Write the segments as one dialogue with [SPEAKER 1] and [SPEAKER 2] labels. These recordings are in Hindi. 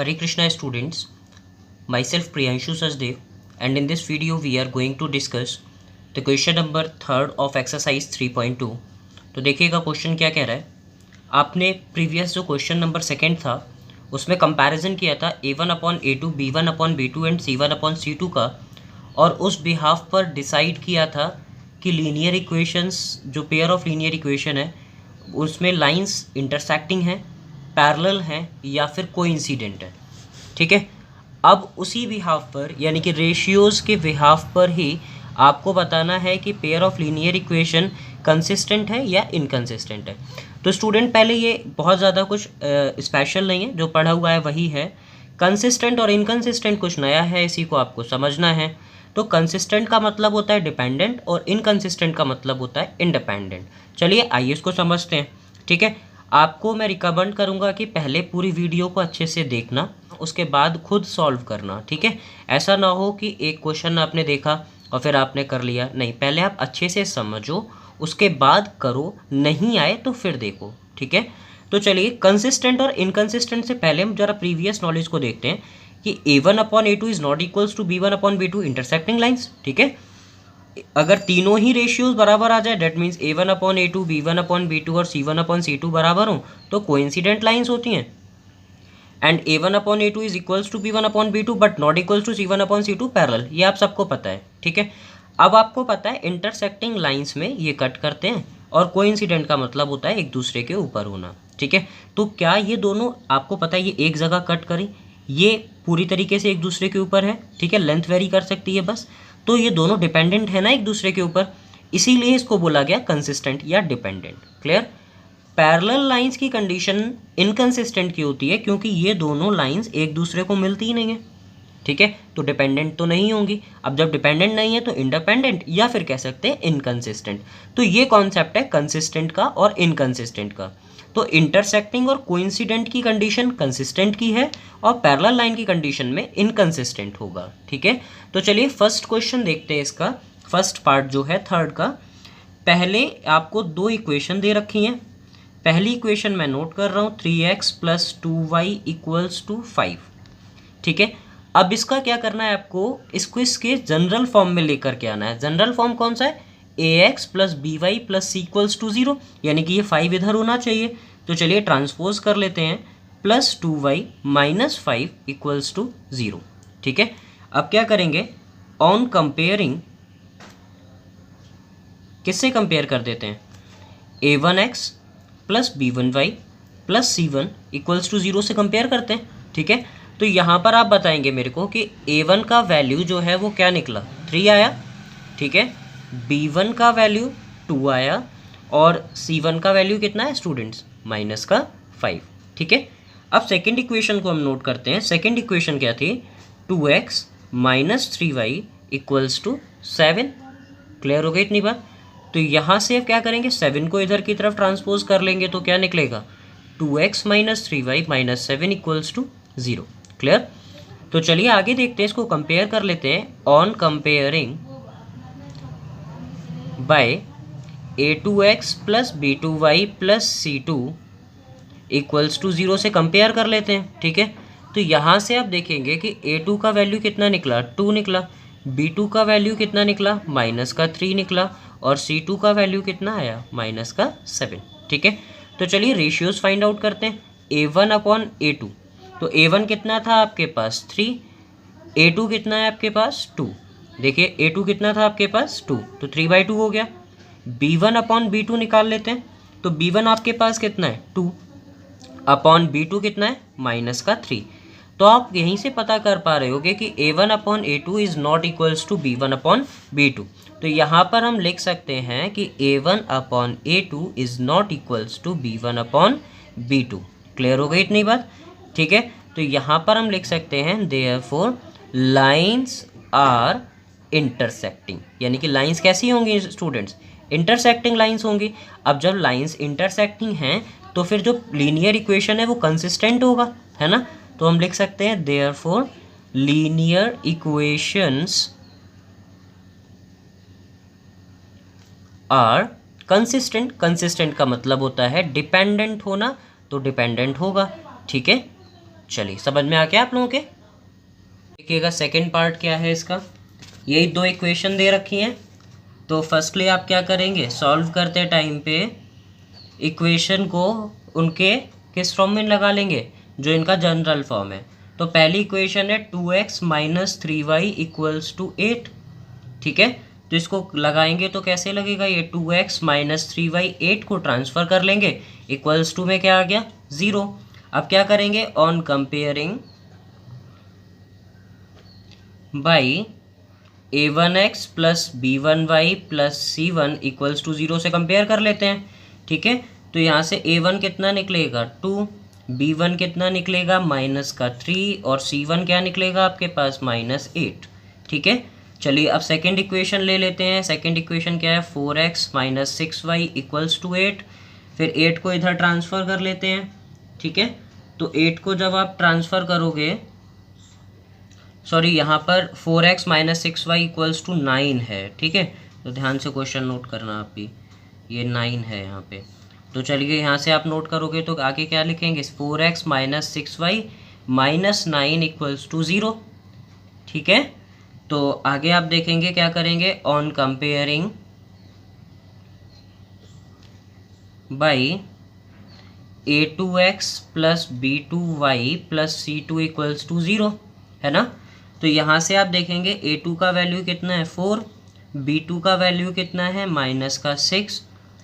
[SPEAKER 1] Hare Krishna students, myself Priyanshu Sachdev, and in this video we are going to discuss the question number 3 of exercise 3.2। तो देखिएगा क्वेश्चन क्या कह रहा है। आपने प्रीवियस जो क्वेश्चन नंबर सेकेंड था उसमें कंपैरिजन किया था A1/A2, B1/B2 एंड C1/C2 का, और उस बिहाफ पर डिसाइड किया था कि लीनियर इक्वेशंस, जो पेयर ऑफ लीनियर इक्वेशन है उसमें लाइंस इंटरसेक्टिंग हैं, पैरेलल हैं या फिर कोइंसिडेंट है। ठीक है, अब उसी बिहाफ पर यानी कि रेशियोज़ के बिहाफ पर ही आपको बताना है कि pair of linear equation consistent है या इनकंसिस्टेंट है। तो स्टूडेंट पहले ये बहुत ज़्यादा कुछ स्पेशल नहीं है, जो पढ़ा हुआ है वही है। कंसिस्टेंट और इनकंसिस्टेंट कुछ नया है, इसी को आपको समझना है। तो कंसिस्टेंट का मतलब होता है डिपेंडेंट और इनकंसिस्टेंट का मतलब होता है इंडिपेंडेंट। चलिए आइए इसको समझते हैं। ठीक है, आपको मैं रिकमेंड करूँगा कि पहले पूरी वीडियो को अच्छे से देखना, उसके बाद खुद सॉल्व करना। ठीक है, ऐसा ना हो कि एक क्वेश्चन आपने देखा और फिर आपने कर लिया, नहीं, पहले आप अच्छे से समझो उसके बाद करो, नहीं आए तो फिर देखो। ठीक है, तो चलिए कंसिस्टेंट और इनकंसिस्टेंट से पहले हम जरा प्रीवियस नॉलेज को देखते हैं कि A1/A2 is not equals to B1/B2 intersecting lines. ठीक है, अगर तीनों ही रेशियोज बराबर आ जाए, डेट मीन्स A1/A2, B1/B2 और C1/C2 बराबर हों तो कोइंसिडेंट लाइंस होती हैं। And A1/A2 is equals to B1/B2 but not equals to C1/C2 parallel, ये आप सबको पता है। ठीक है, अब आपको पता है इंटरसेक्टिंग लाइंस में ये कट करते हैं और कोइंसिडेंट का मतलब होता है एक दूसरे के ऊपर होना। ठीक है, तो क्या ये दोनों आपको पता है ये एक जगह कट करें, ये पूरी तरीके से एक दूसरे के ऊपर है। ठीक है, लेंथ वेरी कर सकती है बस, तो ये दोनों डिपेंडेंट है ना एक दूसरे के ऊपर, इसीलिए इसको बोला गया कंसिस्टेंट या डिपेंडेंट। क्लियर। पैरेलल लाइंस की कंडीशन इनकंसिस्टेंट की होती है क्योंकि ये दोनों लाइंस एक दूसरे को मिलती ही नहीं है। ठीक है, तो डिपेंडेंट तो नहीं होंगी। अब जब डिपेंडेंट नहीं है तो इंडिपेंडेंट या फिर कह सकते हैं इनकंसिस्टेंट। तो ये कॉन्सेप्ट है कंसिस्टेंट का और इनकंसिस्टेंट का। तो इंटरसेक्टिंग और कोइंसिडेंट की कंडीशन कंसिस्टेंट की है और पैरेलल लाइन की कंडीशन में इनकंसिस्टेंट होगा। ठीक है, तो चलिए फर्स्ट क्वेश्चन देखते हैं। इसका फर्स्ट पार्ट जो है थर्ड का, पहले आपको दो इक्वेशन दे रखी हैं। पहली इक्वेशन मैं नोट कर रहा हूँ 3x + 2y = 5। ठीक है, अब इसका क्या करना है आपको, इसको इसके जनरल फॉर्म में लेकर के आना है। जनरल फॉर्म कौन सा है, ax + by + c = 0, यानी कि ये 5 इधर होना चाहिए। तो चलिए ट्रांसपोज कर लेते हैं, +2y - 5 = 0। ठीक है, अब क्या करेंगे, ऑन कंपेयरिंग, किससे कंपेयर कर देते हैं, a1x + b1y + c1 = 0 से कंपेयर करते हैं। ठीक है, तो यहाँ पर आप बताएंगे मेरे को कि a1 का वैल्यू जो है वो क्या निकला, 3 आया। ठीक है, b1 का वैल्यू 2 आया और c1 का वैल्यू कितना है स्टूडेंट्स, -5। ठीक है, अब सेकंड इक्वेशन को हम नोट करते हैं। सेकंड इक्वेशन क्या थी, 2x - 3y = 7। क्लियर हो गई इतनी बात। तो यहाँ से क्या करेंगे, 7 को इधर की तरफ ट्रांसपोज कर लेंगे तो क्या निकलेगा, 2x - 3y - 7 = 0। क्लियर। तो चलिए आगे देखते हैं, इसको कंपेयर कर लेते हैं। On comparing bye a2x + b2y + c2 = 0 से कंपेयर कर लेते हैं। ठीक है, तो यहाँ से आप देखेंगे कि a2 का वैल्यू कितना निकला, 2 निकला, b2 का वैल्यू कितना निकला, -3 निकला, और c2 का वैल्यू कितना आया, -7। ठीक है, तो चलिए रेशियोज फाइंड आउट करते हैं। a1/a2, तो a1 कितना था आपके पास 3, a2 कितना है आपके पास 2। देखिए a2 कितना था आपके पास 2, तो 3/2 हो गया। b1/b2 निकाल लेते हैं, तो b1 आपके पास कितना है 2/b2 कितना है -3। तो आप यहीं से पता कर पा रहे होगे कि A1/A2 is not equals to B1/B2। तो यहाँ पर हम लिख सकते हैं कि A1/A2 is not equals to B1/B2। Clear हो गई इतनी बात। ठीक है, तो यहाँ पर हम लिख सकते हैं देयरफॉर लाइंस आर इंटरसेक्टिंग, यानी कि लाइंस कैसी होंगी स्टूडेंट्स, इंटरसेक्टिंग लाइंस होंगी। अब जब लाइंस इंटरसेक्टिंग हैं तो फिर जो लीनियर इक्वेशन है वो कंसिस्टेंट होगा, है ना। तो हम लिख सकते हैं therefore linear equations are consistent. Consistent का मतलब होता है डिपेंडेंट होना, तो डिपेंडेंट होगा। ठीक है, चलिए समझ में आ गया आप लोगों के। देखिएगा सेकंड पार्ट क्या है इसका, यही दो इक्वेशन दे रखी हैं। तो फर्स्टली आप क्या करेंगे, सॉल्व करते टाइम पे इक्वेशन को उनके किस फॉर्म में लगा लेंगे, जो इनका जनरल फॉर्म है। तो पहली इक्वेशन है 2x minus 3y equals to 8, ठीक है। तो इसको लगाएंगे तो कैसे लगेगा, ये 2x माइनस 3y 8 को ट्रांसफ़र कर लेंगे, इक्वल्स टू में क्या आ गया 0। अब क्या करेंगे, on comparing by a1x plus b1y plus c1 equals to 0 से कंपेयर कर लेते हैं, ठीक है। तो यहाँ से a1 कितना निकलेगा 2, b1 कितना निकलेगा माइनस का 3 और c1 क्या निकलेगा आपके पास -8, ठीक है। चलिए अब सेकंड इक्वेशन ले लेते हैं। सेकंड इक्वेशन क्या है, 4x minus 6y equals to 8। फिर 8 को इधर ट्रांसफ़र कर लेते हैं, ठीक है। तो 8 को जब आप ट्रांसफ़र करोगे, सॉरी यहाँ पर 4x minus 6y equals to 9 है, ठीक है। तो ध्यान से क्वेश्चन नोट करना आप भी, ये 9 है यहाँ पे। तो चलिए यहाँ से आप नोट करोगे तो आगे क्या लिखेंगे, 4x minus 6y minus 9 equals to 0, ठीक है। तो आगे आप देखेंगे क्या करेंगे, on comparing by a2x plus b2y plus c2 equals to 0, है ना। तो यहाँ से आप देखेंगे a2 का वैल्यू कितना है 4, b2 का वैल्यू कितना है माइनस का 6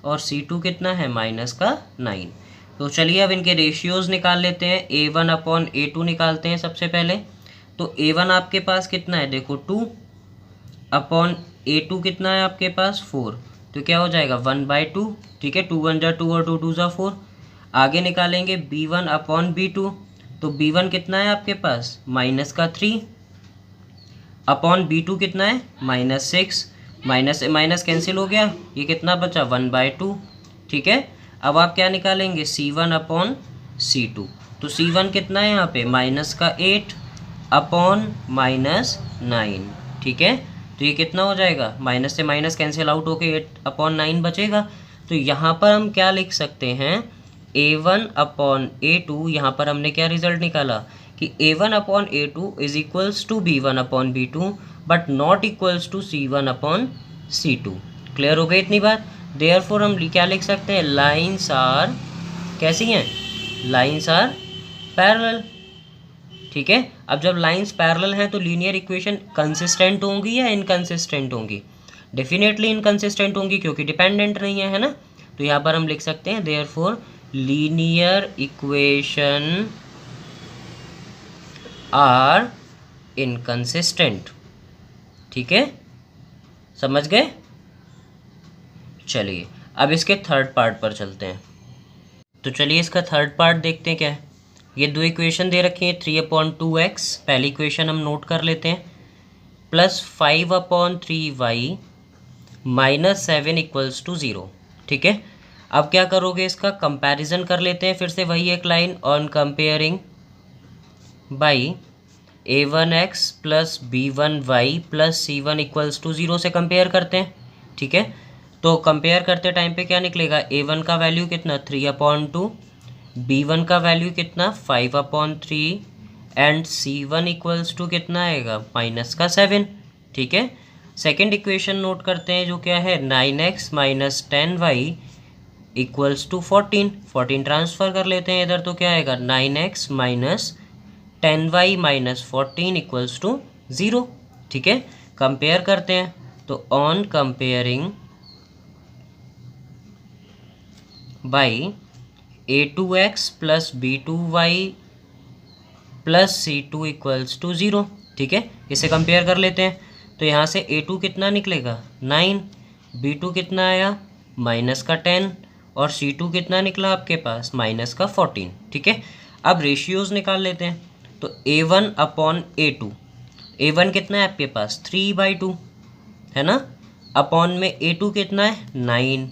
[SPEAKER 1] और c2 कितना है माइनस का 9। तो चलिए अब इनके रेशियोज़ निकाल लेते हैं। a1 अपॉन a2 निकालते हैं सबसे पहले। तो a1 आपके पास कितना है, देखो 2 अपॉन a2 कितना है आपके पास 4, तो क्या हो जाएगा 1/2, ठीक है। 2 1 जा 2 और 2 2 जा 4। आगे निकालेंगे b1 अपॉन b2, तो b1 कितना है आपके पास माइनस का 3 अपॉन b2 कितना है -6, माइनस से माइनस कैंसिल हो गया, ये कितना बचा 1/2, ठीक है। अब आप क्या निकालेंगे c1 अपॉन c2, तो c1 कितना है यहाँ पे माइनस का 8 अपॉन -9, ठीक है। तो ये कितना हो जाएगा, माइनस से माइनस कैंसिल आउट होके 8 अपॉन 9 बचेगा। तो यहाँ पर हम क्या लिख सकते हैं, a1 अपॉन a2, यहाँ पर हमने क्या रिजल्ट निकाला कि a1 upon a2 is equals to b1 upon b2 but not equals to c1 upon c2। Clear हो गई इतनी बात। देयरफॉर हम क्या लिख सकते हैं, लाइन्स आर कैसी हैं, लाइन्स आर पैरेलल, ठीक है। अब जब लाइन्स पैरेलल हैं तो लीनियर इक्वेशन कंसिस्टेंट होंगी या इनकंसिस्टेंट होंगी, डेफिनेटली इनकंसिस्टेंट होंगी क्योंकि डिपेंडेंट नहीं है ना। तो यहाँ पर हम लिख सकते हैं therefore linear equation are inconsistent, ठीक है, समझ गए। चलिए अब इसके थर्ड पार्ट पर चलते हैं। तो चलिए इसका थर्ड पार्ट देखते हैं क्या है। ये दो इक्वेशन दे रखी हैं, 3/2x पहली इक्वेशन हम नोट कर लेते हैं, plus 5/3y minus 7 equals to 0, ठीक है। अब क्या करोगे, इसका कंपैरिजन कर लेते हैं फिर से वही एक line, on comparing by a1x plus b1y plus c1 equals to 0 से कंपेयर करते हैं, ठीक है। तो कंपेयर करते टाइम पे क्या निकलेगा, a1 का वैल्यू कितना 3/2, b1 का वैल्यू कितना 5/3 एंड c1 इक्वल्स टू कितना आएगा माइनस का 7, ठीक है। सेकेंड इक्वेशन नोट करते हैं जो क्या है 9x minus 10y equals to 14 transfer कर लेते हैं इधर, तो क्या आएगा 9x minus 10y minus 14 equals to 0, ठीक है। कंपेयर करते हैं तो on comparing by a2x plus b2y plus c2 equals to 0, ठीक है। इसे कंपेयर कर लेते हैं तो यहाँ से a2 कितना निकलेगा 9, b2 कितना आया माइनस का 10 और c2 कितना निकला आपके पास माइनस का 14, ठीक है। अब रेशियोज़ निकाल लेते हैं। तो a1 अपॉन a2, a1 कितना है आपके पास 3/2, है ना, अपॉन में a2 कितना है 9।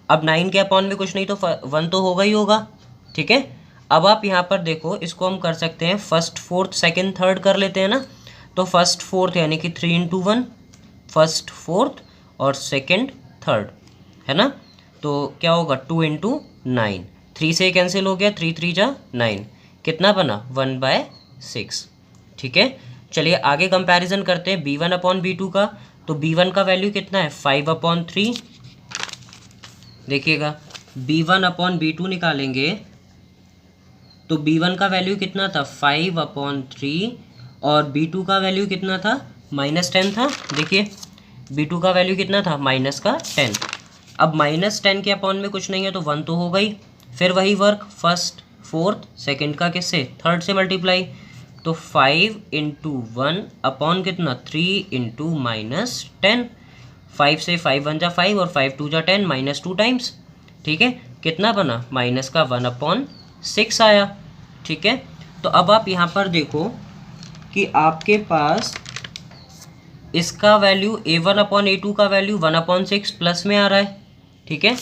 [SPEAKER 1] अब 9 के अपॉन में कुछ नहीं तो 1 तो होगा ही होगा, ठीक है। अब आप यहाँ पर देखो, इसको हम कर सकते हैं फर्स्ट फोर्थ सेकंड थर्ड कर लेते हैं ना। तो फर्स्ट फोर्थ यानी कि 3 × 1, फर्स्ट फोर्थ और सेकंड थर्ड, है ना। तो क्या होगा 2 × 9, 3 से कैंसिल हो गया, 3 3 जा 9, कितना बना 1/6। ठीक है, चलिए आगे कंपैरिजन करते हैं b1 अपॉन b2 का। तो b1 का वैल्यू कितना है 5/3। देखिएगा b1 अपॉन b2 निकालेंगे तो b1 का वैल्यू कितना था 5/3 और b2 का वैल्यू कितना था -10 था। देखिए b2 का वैल्यू कितना था -10। अब -10 के अपॉन में कुछ नहीं है तो 1 तो होगा ही। फिर वही वर्क फर्स्ट फोर्थ सेकंड का किससे थर्ड से मल्टीप्लाई। तो 5 × 1 अपॉन कितना 3 × -10। 5 से 5 1 जा 5 और 5 2 जा 10 -2 टाइम्स। ठीक है, कितना बना माइनस का 1/6 आया। ठीक है, तो अब आप यहाँ पर देखो कि आपके पास इसका वैल्यू a1 अपॉन a2 का वैल्यू 1/6 प्लस में आ रहा है। ठीक है,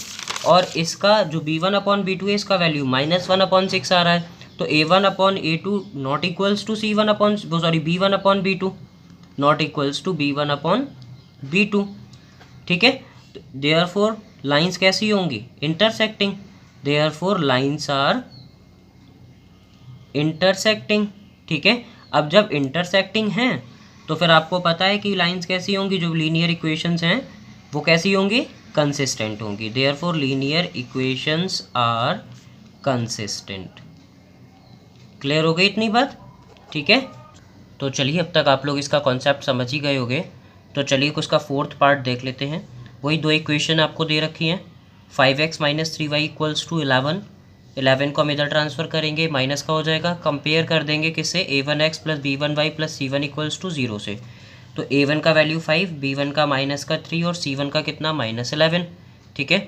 [SPEAKER 1] और इसका जो b1 अपॉन b2 है इसका वैल्यू -1/6 आ रहा है। तो a1 upon a2 not equals to b1 upon b2 not equals to b1 upon b2। ठीक है, देयरफॉर लाइंस कैसी होंगी intersecting. Therefore lines are intersecting. ठीक है, अब जब इंटरसेक्टिंग हैं तो फिर आपको पता है कि लाइंस कैसी होंगी, जो लीनियर इक्वेशंस हैं वो कैसी होंगी कंसिस्टेंट होंगी। Therefore linear equations are consistent. Clear हो गई इतनी बात। ठीक है, तो चलिए अब तक आप लोग इसका कॉन्सेप्ट समझ ही गए होंगे। तो चलिए उसका फोर्थ पार्ट देख लेते हैं। वही दो इक्वेशन आपको दे रखी हैं 5x - 3y = 11। 11 को हम इधर ट्रांसफ़र करेंगे, माइनस का हो जाएगा। कंपेयर कर देंगे किससे a1x + b1y + c1 = 0 से। तो a1 का वैल्यू 5, b1 का -3 और c1 का कितना -11। ठीक है,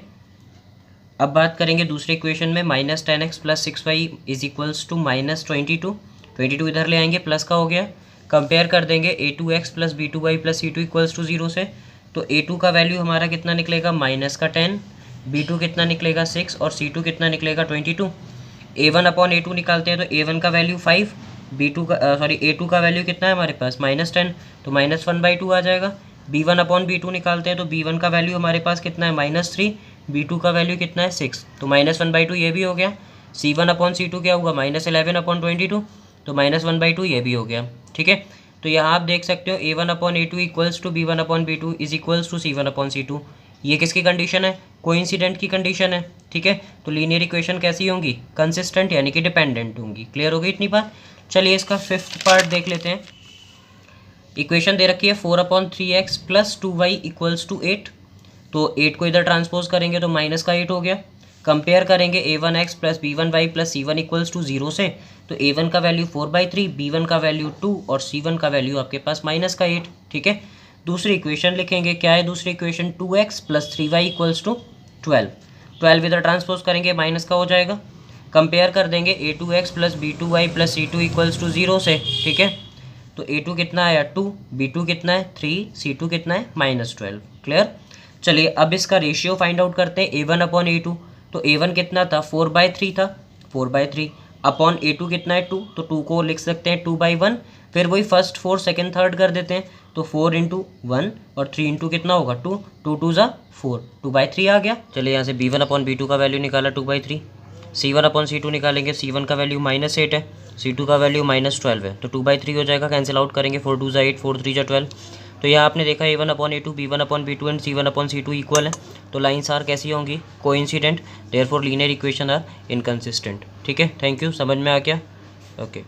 [SPEAKER 1] अब बात करेंगे दूसरे इक्वेशन में -10x + 6y = -22। 22 इधर ले आएंगे, प्लस का हो गया। कंपेयर कर देंगे a2x + b2y + c2 = 0 से। तो a2 का वैल्यू हमारा कितना निकलेगा -10, b2 कितना निकलेगा 6 और c2 कितना निकलेगा 22। a1 अपॉन a2 निकालते हैं तो a1 का वैल्यू 5, a2 का वैल्यू कितना है हमारे पास -10, तो -1/2 आ जाएगा। b1 अपॉन b2 निकालते हैं तो b1 का वैल्यू हमारे पास कितना है -3, b2 का वैल्यू कितना है 6, तो -1/2 ये भी हो गया। c1 अपॉन c2 क्या होगा -11/22, तो -1/2 ये भी हो गया। ठीक है, तो यहाँ आप देख सकते हो a1 upon a2 = b1 upon b2 = c1 upon c2। ये किसकी कंडीशन है कोइंसिडेंट की कंडीशन है। ठीक है, तो लीनियर इक्वेशन कैसी होंगी कंसिस्टेंट यानी कि डिपेंडेंट होंगी। क्लियर हो गई इतनी बात। चलिए इसका फिफ्थ पार्ट देख लेते हैं। इक्वेशन दे रखी है 4/3x + 2y = 8। तो 8 को इधर ट्रांसपोज करेंगे तो माइनस का 8 हो गया। कंपेयर करेंगे a1x + b1y + c1 = 0 से। तो a1 का वैल्यू 4/3, b1 का वैल्यू 2 और c1 का वैल्यू आपके पास -8। ठीक है, दूसरी इक्वेशन लिखेंगे। क्या है दूसरी इक्वेशन 2x + 3y = 12। 12 इधर ट्रांसपोज करेंगे, माइनस का हो जाएगा। कंपेयर कर देंगे a2x + b2y + c2 = 0 से। ठीक है, तो a2 कितना आया 2, b2 कितना है 3, c2 कितना है -12। क्लियर। चलिए अब इसका रेशियो फाइंड आउट करते हैं a1 अपॉन a2। तो a1 कितना था 4/3 था, 4/3 अपॉन a2 कितना है 2, तो 2 को लिख सकते हैं 2/1। फिर वही फर्स्ट फोर्थ सेकंड थर्ड कर देते हैं, तो 4 × 1 और 3 × कितना होगा 2, 2 2 ज़ा 4, 2/3 आ गया। चलिए यहाँ से b1 अपॉन b2 का वैल्यू निकाला 2/3। c1 अपॉन c2 निकालेंगे, c1 का वैल्यू -8 है, c2 का वैल्यू -12 है, तो 2/3 हो जाएगा। कैंसिल आउट करेंगे 4 2 ज़ा 8, 4 3 ज़ा 12। तो यहाँ आपने देखा a1 upon a2, b1 upon b2 and c1 upon c2 equal है। तो लाइन्स आर कैसी होंगी coincident, therefore linear equation are inconsistent. ठीक है, थैंक यू, समझ में आ गया। ओके।